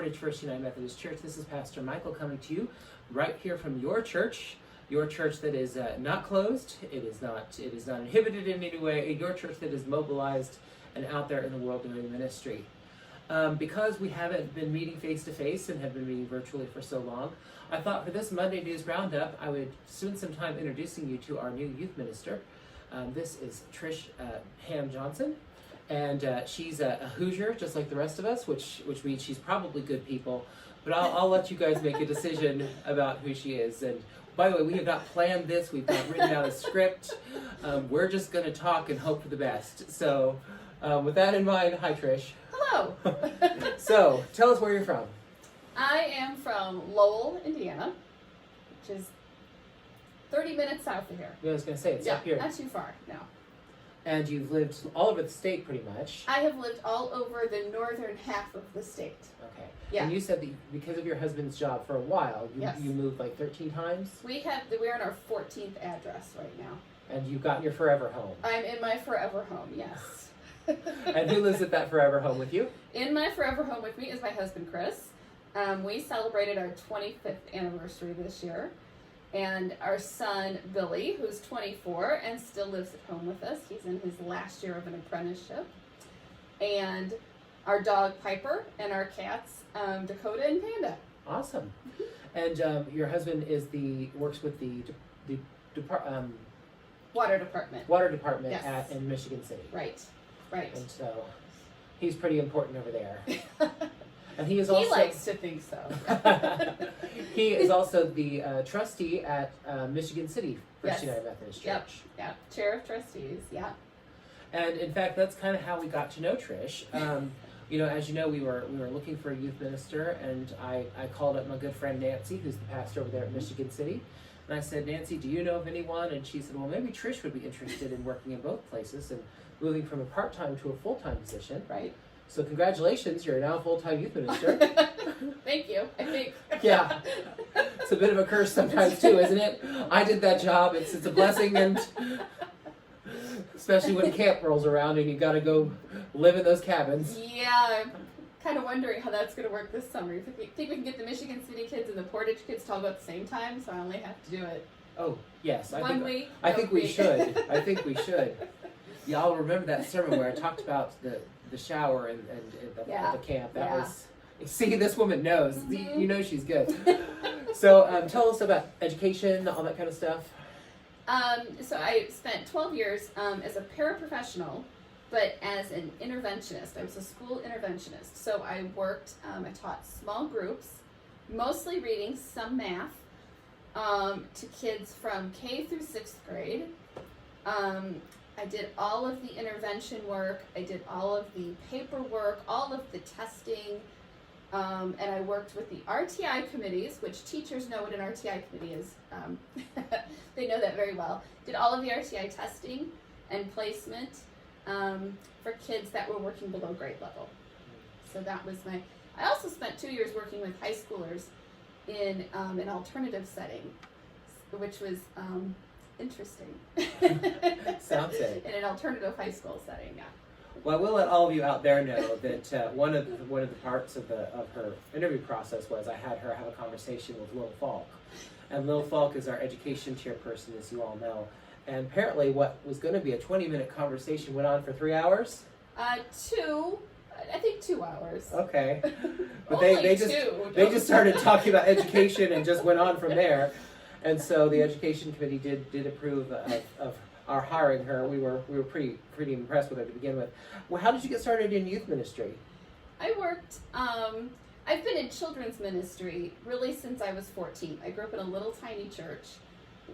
to Trishs Methodist Church. This is Pastor Michael coming to you right here from your church that is not closed. It is not inhibited in any way. Your church that is mobilized and out there in the world doing ministry. Because we haven't been meeting face to face and have been meeting virtually for so long, I thought for this Monday News Roundup, I would spend some time introducing you to our new youth minister. This is Trish Hamm Johnsen, and she's a Hoosier, just like the rest of us, which means she's probably good people. But I'll let you guys make a decision about who she is. And by the way, we have not planned this. We've not written out a script. We're just going to talk and hope for the best. So with that in mind, hi Trish. Hello. So tell us where you're from. I am from Lowell, Indiana, which is 30 minutes south of here. Yeah, I was going to say, it's up here. Not too far, no. And you've lived all over the state pretty much. I have lived all over the northern half of the state. Okay. Yeah. And you said that because of your husband's job for a while, you moved like 13 times? We're on our 14th address right now. And you've got your forever home. I'm in my forever home, yes. And who lives at that forever home with you? In my forever home with me is my husband, Chris. We celebrated our 25th anniversary this year. And our son, Billy, who's 24 and still lives at home with us. He's in his last year of an apprenticeship. And our dog, Piper, and our cats, Dakota and Panda. Awesome. And your husband works with the water department. Water department Yes. in Michigan City. Right. And so he's pretty important over there. And he is also... He likes to think so. He is also the trustee at Michigan City Trishs Methodist Church. Yep. Chair of trustees. Yeah. And in fact, that's kind of how we got to know Trish. As you know, we were looking for a youth minister, and I called up my good friend Nancy, who's the pastor over there at Michigan City. And I said, Nancy, do you know of anyone? And she said, well, maybe Trish would be interested in working in both places and moving from a part-time to a full-time position. Right. So congratulations, you're now a full-time youth minister. Thank you, I think. Yeah. It's a bit of a curse sometimes too, isn't it? I did that job. It's a blessing, and especially when camp rolls around and you got to go live in those cabins. Yeah, I'm kind of wondering how that's going to work this summer. I think we can get the Michigan City kids and the Portage kids to all go at the same time, so I only have to do it. Oh, yes. I think we should. Yeah, I'll remember that sermon where I talked about the shower and the camp. That was... See, this woman knows. Mm-hmm. You know she's good. So tell us about education, all that kind of stuff. So I spent 12 years as a paraprofessional, but as an interventionist. I was a school interventionist. So I I taught small groups, mostly reading, some math, to kids from K through 6th grade. I did all of the intervention work. I did all of the paperwork, all of the testing. And I worked with the RTI committees, which teachers know what an RTI committee is. They know that very well. Did all of the RTI testing and placement for kids that were working below grade level. So that was I also spent 2 years working with high schoolers in an alternative setting, which was interesting. Sounds it. In an alternative high school setting, yeah. Well, we'll let all of you out there know that one of the parts of her interview process was I had her have a conversation with Lil Falk. And Lil Falk is our education chairperson, as you all know. And apparently what was going to be a 20-minute conversation went on for 3 hours? I think 2 hours. Okay. But they just started talking about education and just went on from there. And so the education committee did approve of our hiring her. We were pretty impressed with her to begin with. Well, how did you get started in youth ministry? I worked, I've been in children's ministry really since I was 14. I grew up in a little tiny church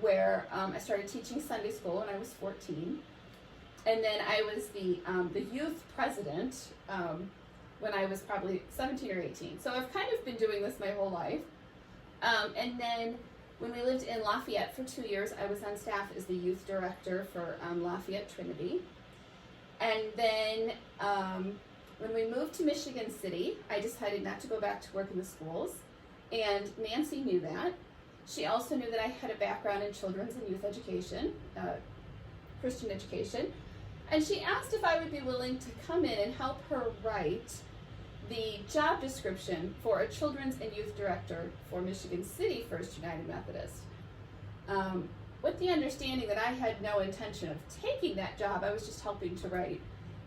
where I started teaching Sunday school when I was 14. And then I was the youth president when I was probably 17 or 18. So I've kind of been doing this my whole life. And then when we lived in Lafayette for 2 years, I was on staff as the youth director for Lafayette Trinity. And then when we moved to Michigan City, I decided not to go back to work in the schools. And Nancy knew that. She also knew that I had a background in children's and youth education, Christian education. And she asked if I would be willing to come in and help her write the job description for a children's and youth director for Michigan City First United Methodist. With the understanding that I had no intention of taking that job, I was just helping to write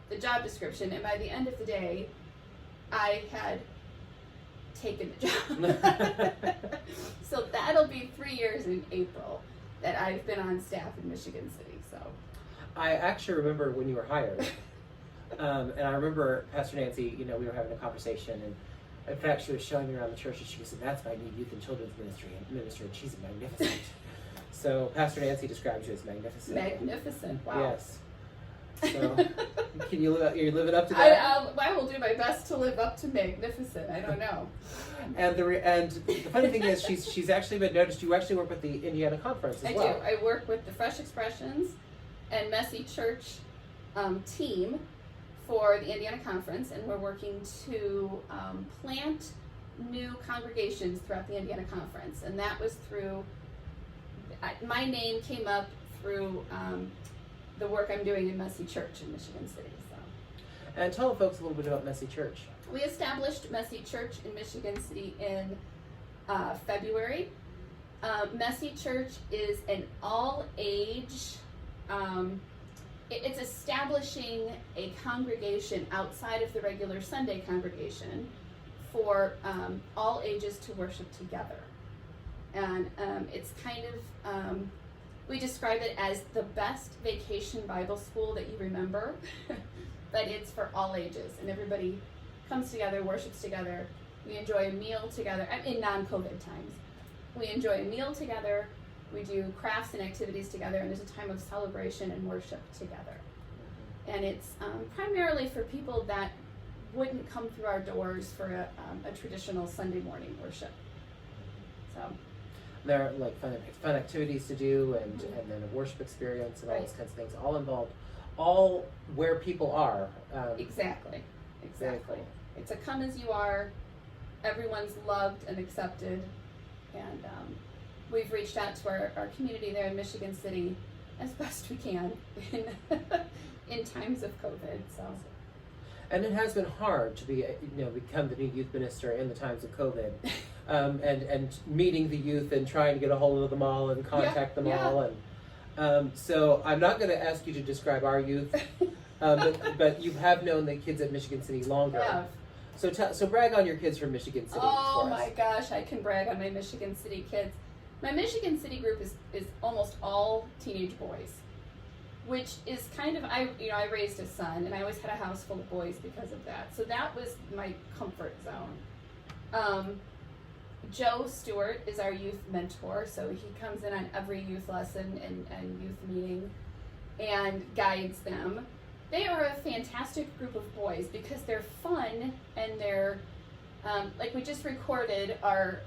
the job description, and by the end of the day, I had taken the job. So that'll be 3 years in April that I've been on staff in Michigan City. So I actually remember when you were hired, and I remember Pastor Nancy, we were having a conversation, and in fact, she was showing me around the church, and she said, "That's my new youth and children's ministry, and she's magnificent." So Pastor Nancy describes you as magnificent. Magnificent, wow. Yes. So, can you living up to that? I will do my best to live up to magnificent. I don't know. And the funny thing is, she's actually been noticed. You actually work with the Indiana Conference as well. I do. I work with the Fresh Expressions and Messy Church team for the Indiana Conference, and we're working to plant new congregations throughout the Indiana Conference, and that was through. My name came up through the work I'm doing in Messy Church in Michigan City. So. And tell folks a little bit about Messy Church. We established Messy Church in Michigan City in February. Messy Church is an all-age, it's establishing a congregation outside of the regular Sunday congregation for all ages to worship together. And it's kind of, we describe it as the best vacation Bible school that you remember, but it's for all ages, and everybody comes together, worships together. We enjoy a meal together, in non-COVID times. We enjoy a meal together, we do crafts and activities together, and there's a time of celebration and worship together. And it's primarily for people that wouldn't come through our doors for a traditional Sunday morning worship. So. There are like fun activities to do, and then a worship experience and all those kinds of things, all involved, all where people are. Exactly. It's a come as you are. Everyone's loved and accepted, and we've reached out to our community there in Michigan City as best we can in times of COVID. So. And it has been hard to become the new youth minister in the times of COVID, and meeting the youth and trying to get a hold of them all and contact them all. And so I'm not going to ask you to describe our youth, but you have known the kids at Michigan City longer. Yeah. So brag on your kids from Michigan City. Oh my gosh, I can brag on my Michigan City kids. My Michigan City group is almost all teenage boys, which is kind of, I raised a son, and I always had a house full of boys because of that. So that was my comfort zone. Joe Stewart is our youth mentor, so he comes in on every youth lesson and youth meeting and guides them. They are a fantastic group of boys because they're fun, and they're, like we just recorded our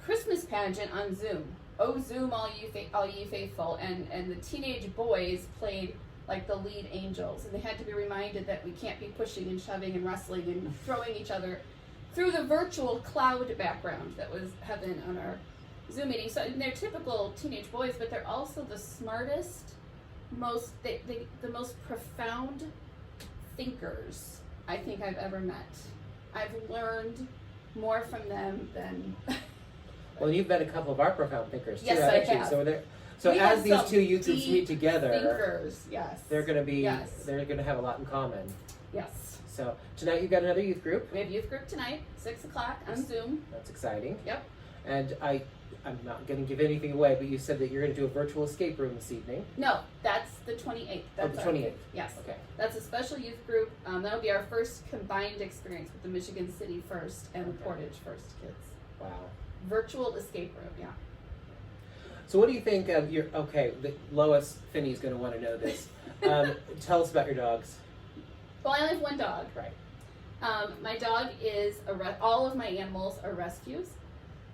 Christmas pageant on Zoom. Oh, Zoom, all ye faithful, and the teenage boys played like the lead angels, and they had to be reminded that we can't be pushing and shoving and wrestling and throwing each other through the virtual cloud background that was heaven on our Zoom meeting. So they're typical teenage boys, but they're also the smartest, the most profound thinkers I think I've ever met. I've learned more from them than. Well, you've met a couple of our profound thinkers too, yes, haven't I you? have. So as these two youth groups meet together, thinkers, yes, they're going to have a lot in common. Yes. So tonight you've got another youth group. We have youth group tonight, 6 o'clock on Zoom. That's exciting. Yep. And I'm not going to give anything away, but you said that you're going to do a virtual escape room this evening. No, that's the 28th. That's the 28th. Yes. Okay. That's a special youth group. That'll be our first combined experience with the Michigan City First and the Portage First kids. Wow. Virtual escape room, yeah. So what do you think of Lois Finney's going to want to know this. Tell us about your dogs. Well, I only have one dog. Right. My dog is all of my animals are rescues.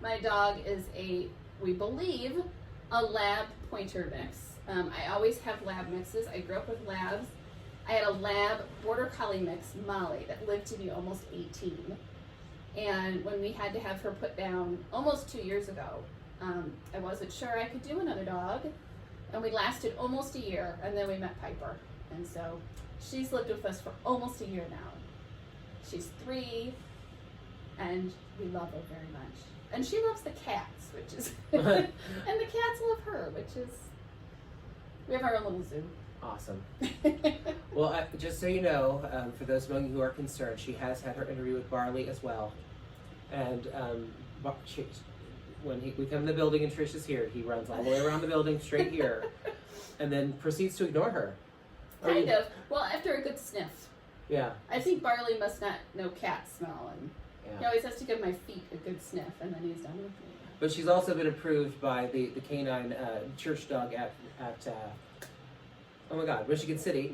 My dog is we believe, a lab pointer mix. I always have lab mixes. I grew up with labs. I had a lab border collie mix, Molly, that lived to be almost 18. And when we had to have her put down almost 2 years ago, I wasn't sure I could do another dog. And we lasted almost a year, and then we met Piper. And so she's lived with us for almost a year now. She's 3, and we love her very much. And she loves the cats, which is, and the cats love her, which is, we have our own little zoo. Awesome. Well, just so you know, for those among you who are concerned, she has had her interview with Barley as well. And when we come in the building and Trish is here, he runs all the way around the building straight here and then proceeds to ignore her. Kind of. Well, after a good sniff. Yeah. I think Barley must not know cat smell, and Yeah. he always has to give my feet a good sniff, and then he's done with me. But she's also been approved by the canine church dog at oh my God, Michigan City.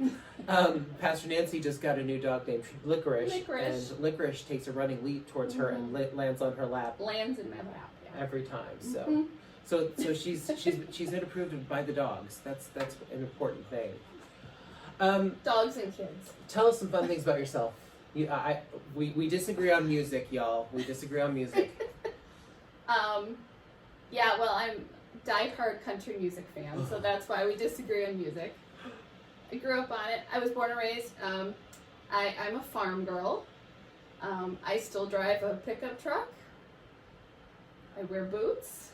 Pastor Nancy just got a new dog named Licorice. And Licorice takes a running leap towards her and lands on her lap. Lands in my lap. Yeah. Every time. So she's been approved by the dogs. That's an important thing. Dogs and kids. Tell us some fun things about yourself. We disagree on music, y'all. We disagree on music. Yeah, well, I'm a diehard country music fan, so that's why we disagree on music. I grew up on it. I was born and raised. I'm a farm girl. I still drive a pickup truck. I wear boots.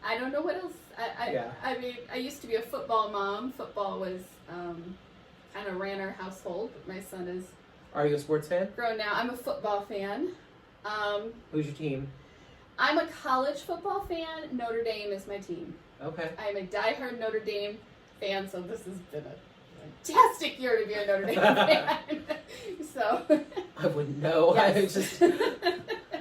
I don't know what else. I mean, I used to be a football mom. Football was kind of ran our household. But my son is. Are you a sports fan? Grown now. I'm a football fan. Who's your team? I'm a college football fan. Notre Dame is my team. Okay. I'm a diehard Notre Dame fan, so this has been a fantastic year to be a Notre Dame fan. So. I wouldn't know. Yes.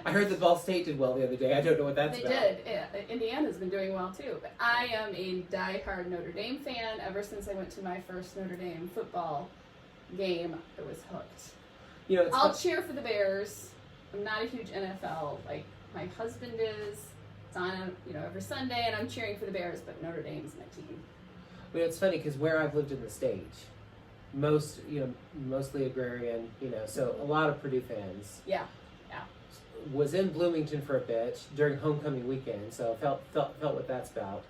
I heard that Ball State did well the other day. I don't know what that's about. They did. Yeah, Indiana's been doing well too. But I am a diehard Notre Dame fan. Ever since I went to my first Notre Dame football game, I was hooked. You know, I'll cheer for the Bears. I'm not a huge NFL. Like my husband is. It's on every Sunday, and I'm cheering for the Bears. But Notre Dame's my team. You know, it's funny because where I've lived in the state, mostly agrarian. So a lot of Purdue fans. Yeah. Was in Bloomington for a bit during homecoming weekend, so felt what that's about.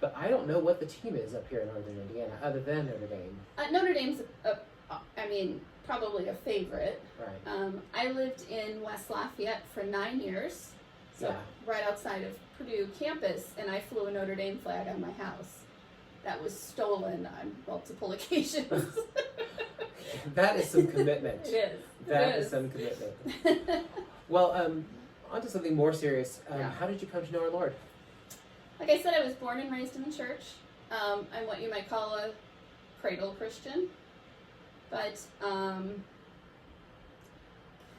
But I don't know what the team is up here in Northern Indiana, other than Notre Dame. Notre Dame's, probably a favorite. Right. I lived in West Lafayette for 9 years, so right outside of Purdue campus, and I flew a Notre Dame flag on my house. That was stolen on multiple occasions. That is some commitment. It is. That is some commitment. Well, on to something more serious. How did you come to know our Lord? Like I said, I was born and raised in the church. I'm what you might call a cradle Christian. But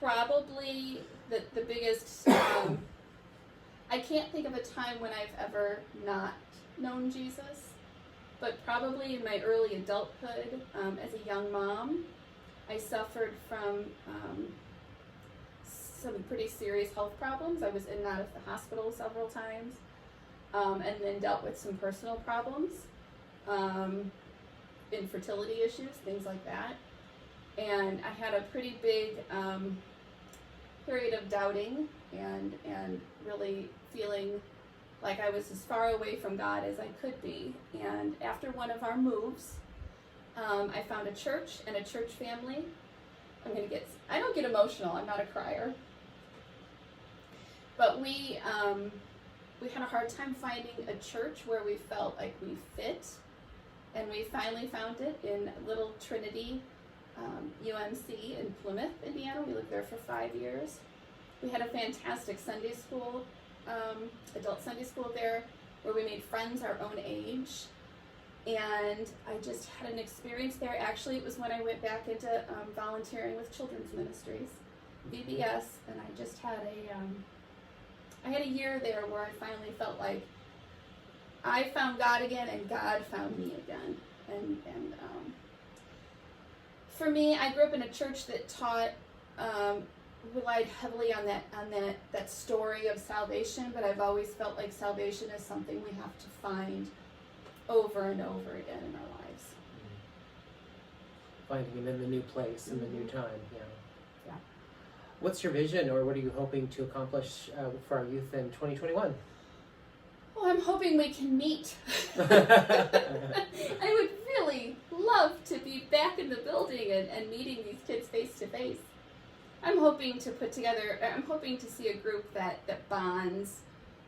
probably the biggest... I can't think of a time when I've ever not known Jesus. But probably in my early adulthood, as a young mom, I suffered from... some pretty serious health problems. I was in and out of the hospital several times, and then dealt with some personal problems, infertility issues, things like that. And I had a pretty big period of doubting and really feeling like I was as far away from God as I could be. And after one of our moves, I found a church and a church family. I don't get emotional, I'm not a crier. But we had a hard time finding a church where we felt like we fit, and we finally found it in Little Trinity UMC in Plymouth, Indiana. We lived there for 5 years. We had a fantastic Sunday school, adult Sunday school there, where we made friends our own age, and I just had an experience there. Actually, it was when I went back into volunteering with children's ministries, VBS, and I just had I had a year there where I finally felt like I found God again and God found me again. And for me, I grew up in a church that taught, relied heavily on that story of salvation, but I've always felt like salvation is something we have to find over and over again in our lives. Finding Him in the new place, in the new time, Yeah. What's your vision, or what are you hoping to accomplish for our youth in 2021? Well, I'm hoping we can meet. I would really love to be back in the building and meeting these kids face to face. I'm hoping to see a group that bonds,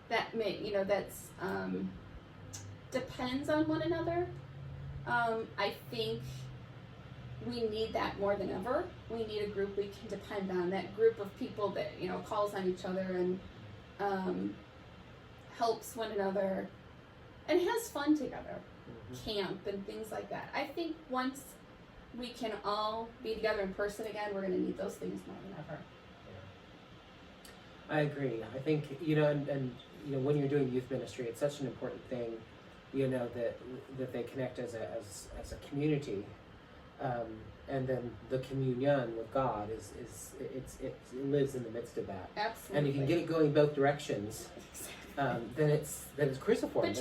that depends on one another. I think we need that more than ever. We need a group we can depend on, that group of people that, calls on each other and helps one another and has fun together, camp and things like that. I think once we can all be together in person again, we're going to need those things more than ever. I agree. I think, and when you're doing youth ministry, it's such an important thing, that they connect as a community. And then the communion with God it lives in the midst of that. Absolutely. And if you can get it going both directions, then it's cruciform. But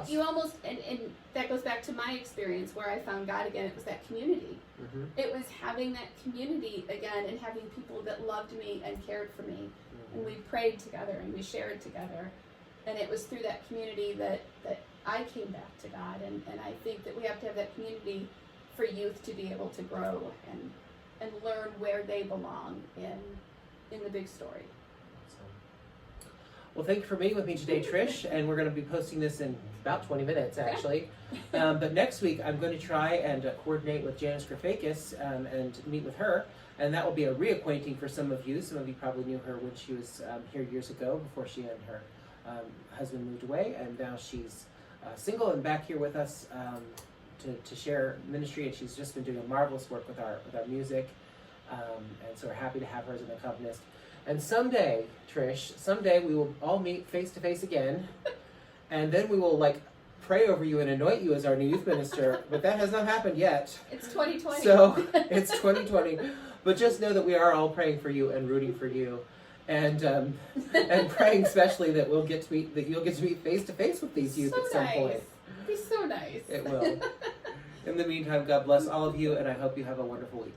you almost and that goes back to my experience where I found God again. It was that community. Mm-hmm. It was having that community again and having people that loved me and cared for me, and we prayed together and we shared together, and it was through that community that I came back to God, and I think that we have to have that community for youth to be able to grow and learn where they belong in the big story. Well, thank you for meeting with me today, Trish, and we're going to be posting this in about 20 minutes, actually. But next week, I'm going to try and coordinate with Janice Grafakis and meet with her, and that will be a reacquainting for some of you. Some of you probably knew her when she was here years ago, before she and her husband moved away, and now she's single and back here with us to share ministry, and she's just been doing marvelous work with our music, and so we're happy to have her as an accompanist. And someday, Trish, we will all meet face to face again, and then we will pray over you and anoint you as our new youth minister. But that has not happened yet. It's 2020. So it's 2020. But just know that we are all praying for you and rooting for you, and praying especially that you'll get to meet face to face with these youth at some point. It'd be so nice. It will. In the meantime, God bless all of you, and I hope you have a wonderful week.